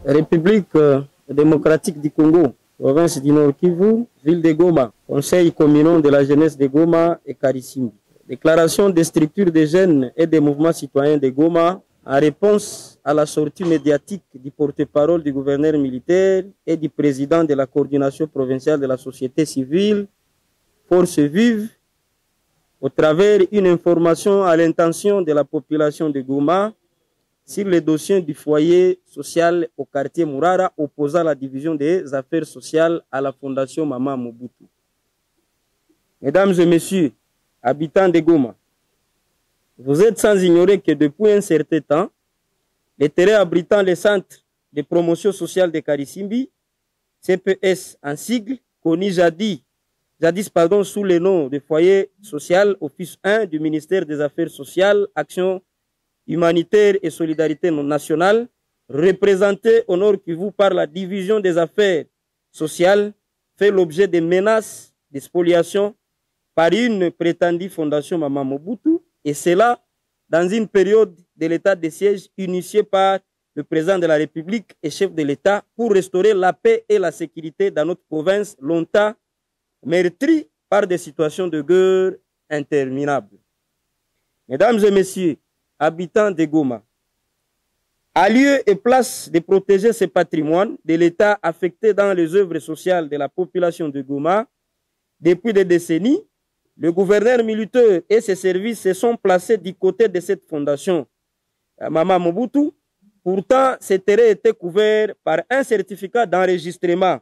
République démocratique du Congo, province du Nord Kivu, ville de Goma, conseil communal de la jeunesse de Goma et Karisimbi. Déclaration des structures des jeunes et des mouvements citoyens de Goma en réponse à la sortie médiatique du porte-parole du gouverneur militaire et du président de la coordination provinciale de la société civile, Force Vive, au travers d'une information à l'intention de la population de Goma sur le dossier du foyer social au quartier Mourara opposant la division des affaires sociales à la fondation Mama Mobutu. Mesdames et messieurs, habitants de Goma, vous êtes sans ignorer que depuis un certain temps, les terrains abritant les centres de promotion sociale de Karisimbi, CPS en sigle, connu jadis sous le nom de foyer social Office 1 du ministère des Affaires sociales, Action humanitaire et solidarité nationale, représenté au Nord Kivu par la division des affaires sociales, fait l'objet de menaces, de spoliation par une prétendue fondation Mama Mobutu, et cela dans une période de l'état de siège initié par le président de la République et chef de l'État pour restaurer la paix et la sécurité dans notre province longtemps meurtrie par des situations de guerre interminables. Mesdames et messieurs, habitants de Goma, à lieu et place de protéger ce patrimoine de l'État affecté dans les œuvres sociales de la population de Goma, depuis des décennies, le gouverneur militaire et ses services se sont placés du côté de cette fondation Mama Mobutu. Pourtant, ces terrains étaient couverts par un certificat d'enregistrement.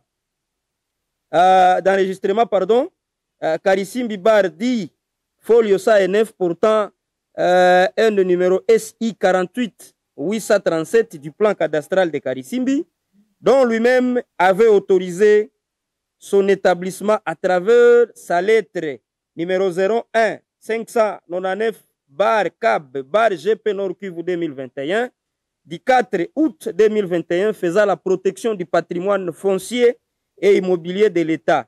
Karisimbi Bar dit Folio SANF, pourtant un numéro SI 48-837 du plan cadastral de Karisimbi, dont lui-même avait autorisé son établissement à travers sa lettre numéro 01 599 bar CAB bar GP Nord Kivu 2021 du 4 août 2021 faisant la protection du patrimoine foncier et immobilier de l'État.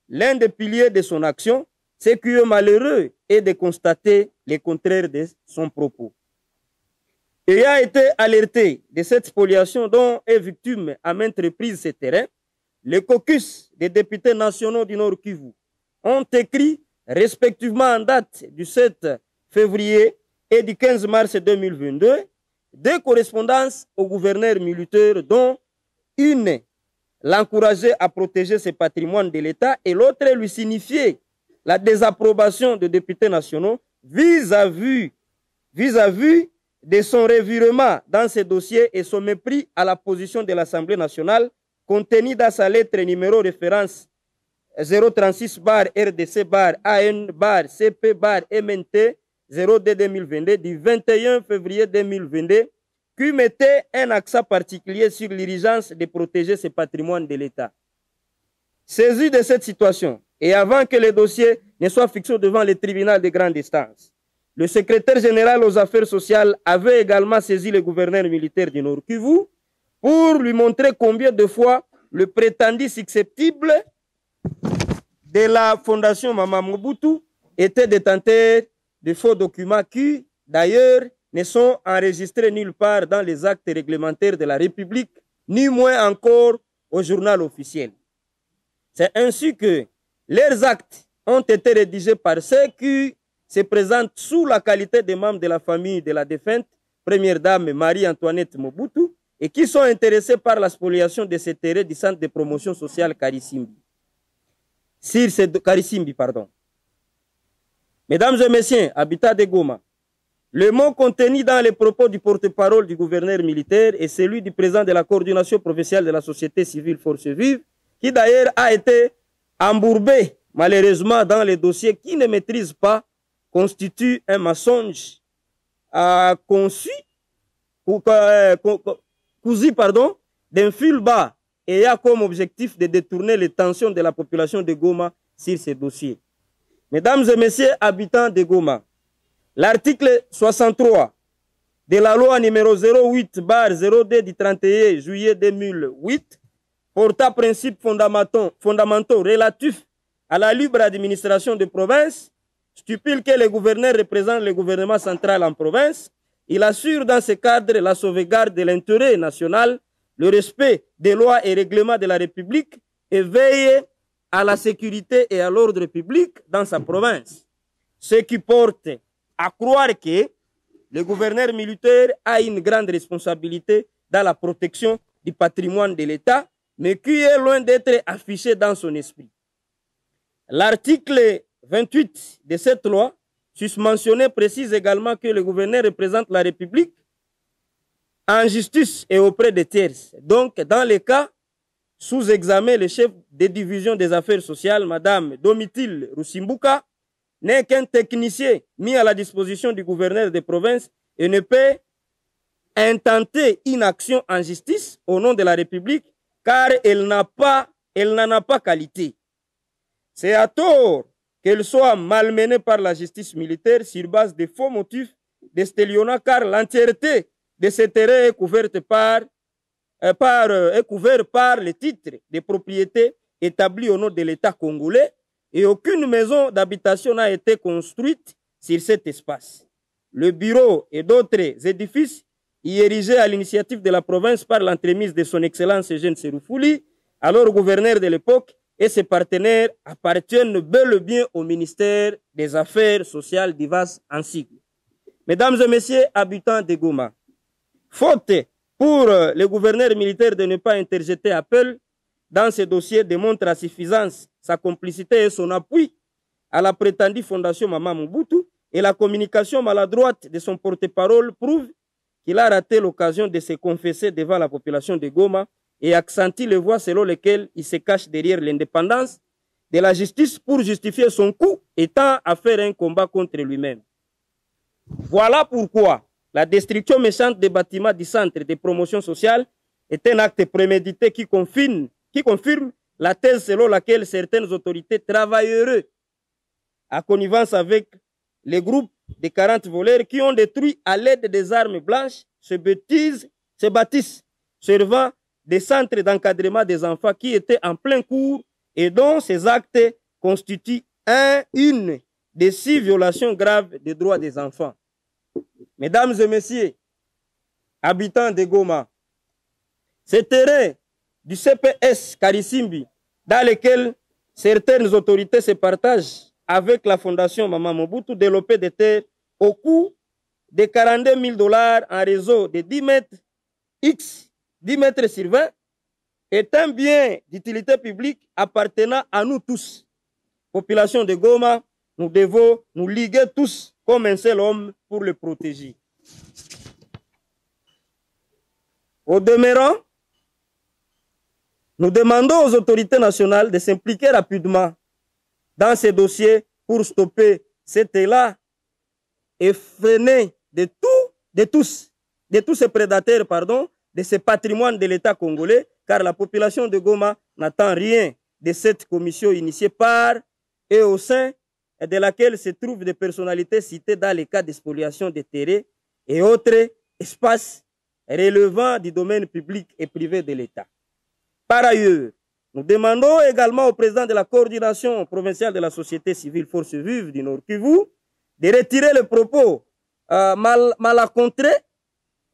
L'un des piliers de son action, c'est que malheureux est de constater le contraire de son propos. Il a été alerté de cette spoliation dont est victime à maintes reprises ce terrain. Le caucus des députés nationaux du Nord Kivu ont écrit respectivement en date du 7 février et du 15 mars 2022 deux correspondances au gouverneur militaire dont une l'encourageait à protéger ses patrimoines de l'État et l'autre lui signifiait la désapprobation des députés nationaux vis-à-vis de son revirement dans ce dossier et son mépris à la position de l'Assemblée nationale contenue dans sa lettre numéro référence 036 bar RDC bar AN bar CP bar MNT 02 2022 du 21 février 2022 qui mettait un accent particulier sur l'urgence de protéger ce patrimoine de l'État. Saisi de cette situation et avant que le dossier ne soit fixé devant le tribunal de grande instance, le secrétaire général aux affaires sociales avait également saisi le gouverneur militaire du Nord Kivu pour lui montrer combien de fois le prétendu susceptible de la fondation Mama Mobutu était détenteur de faux documents qui, d'ailleurs, ne sont enregistrés nulle part dans les actes réglementaires de la République, ni moins encore au journal officiel. C'est ainsi que leurs actes ont été rédigés par ceux qui se présentent sous la qualité de membres de la famille de la défunte première dame Marie-Antoinette Mobutu et qui sont intéressés par la spoliation de ces terrains du centre de promotion sociale Karisimbi. Mesdames et messieurs, habitants de Goma, le mot contenu dans les propos du porte-parole du gouverneur militaire est celui du président de la coordination provinciale de la société civile Force Vive, qui d'ailleurs a été embourbé malheureusement dans les dossiers qui ne maîtrise pas, constitue un mensonge cousu d'un fil bas et a comme objectif de détourner l'attention de la population de Goma sur ces dossiers. Mesdames et messieurs, habitants de Goma, l'article 63 de la loi numéro 08/02 du 31 juillet 2008 portant principes fondamentaux relatifs à la libre administration des provinces stipule que le gouverneur représente le gouvernement central en province. Il assure dans ce cadre la sauvegarde de l'intérêt national le respect des lois et règlements de la République et veille à la sécurité et à l'ordre public dans sa province. Ce qui porte à croire que le gouverneur militaire a une grande responsabilité dans la protection du patrimoine de l'État, mais qui est loin d'être affiché dans son esprit. L'article 28 de cette loi, susmentionné, précise également que le gouverneur représente la République en justice et auprès des tiers. Donc, dans les cas sous examen, le chef des divisions des affaires sociales, Mme Domitille Roussimbuka, n'est qu'un technicien mis à la disposition du gouverneur de province et ne peut intenter une action en justice au nom de la République car elle n'en a pas qualité. C'est à tort qu'elle soit malmenée par la justice militaire sur base de faux motifs d'estélionnat car l'entièreté de ces terrains est couverte par les titres de propriété établis au nom de l'État congolais et aucune maison d'habitation n'a été construite sur cet espace. Le bureau et d'autres édifices y érigés à l'initiative de la province par l'entremise de son Excellence Eugène Seroufouli, alors gouverneur de l'époque, et ses partenaires appartiennent bel et bien au ministère des Affaires sociales d'Ivas en sigle. Mesdames et messieurs, habitants de Goma, faute pour le gouverneur militaire de ne pas interjeter appel dans ce dossier démontre à suffisance sa complicité et son appui à la prétendue fondation Mama Mobutu et la communication maladroite de son porte-parole prouve qu'il a raté l'occasion de se confesser devant la population de Goma et accentue les voies selon lesquelles il se cache derrière l'indépendance de la justice pour justifier son coup étant à faire un combat contre lui-même. Voilà pourquoi la destruction méchante des bâtiments du centre de promotion sociale est un acte prémédité qui confirme la thèse selon laquelle certaines autorités travailleraient à connivence avec les groupes de 40 voleurs qui ont détruit à l'aide des armes blanches se bâtissent servant des centres d'encadrement des enfants qui étaient en plein cours et dont ces actes constituent une des 6 violations graves des droits des enfants. Mesdames et messieurs, habitants de Goma, ces terrains du CPS Karisimbi, dans lesquels certaines autorités se partagent avec la fondation Mama Mobutu, développé des terres au coût de 42 000 $ en réseau de 10 mètres X, 10 mètres sur 20, est un bien d'utilité publique appartenant à nous tous. Population de Goma, nous devons nous liguer tous comme un seul homme pour le protéger. Au demeurant, nous demandons aux autorités nationales de s'impliquer rapidement dans ces dossiers pour stopper cet élan et freiner de tous ces prédateurs, de ce patrimoine de l'État congolais, car la population de Goma n'attend rien de cette commission initiée par et au sein de laquelle se trouvent des personnalités citées dans les cas d'expoliation des terrains et autres espaces relevant du domaine public et privé de l'État. Par ailleurs, nous demandons également au président de la coordination provinciale de la société civile Force Vive du Nord Kivu de retirer les propos malencontreux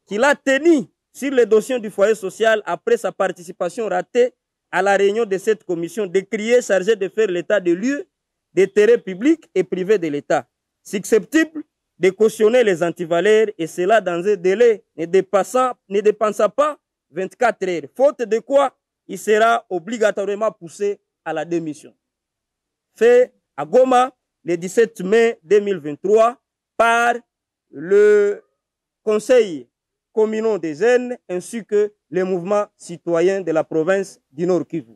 qu'il a tenus sur les dossiers du foyer social après sa participation ratée à la réunion de cette commission décriée chargée de faire l'état de lieux des terrains publics et privés de l'État, susceptible de cautionner les antivaleurs et cela dans un délai ne dépassant pas 24 heures, faute de quoi il sera obligatoirement poussé à la démission. Fait à Goma le 17 mai 2023 par le Conseil communal des jeunes ainsi que les mouvements citoyens de la province du Nord Kivu.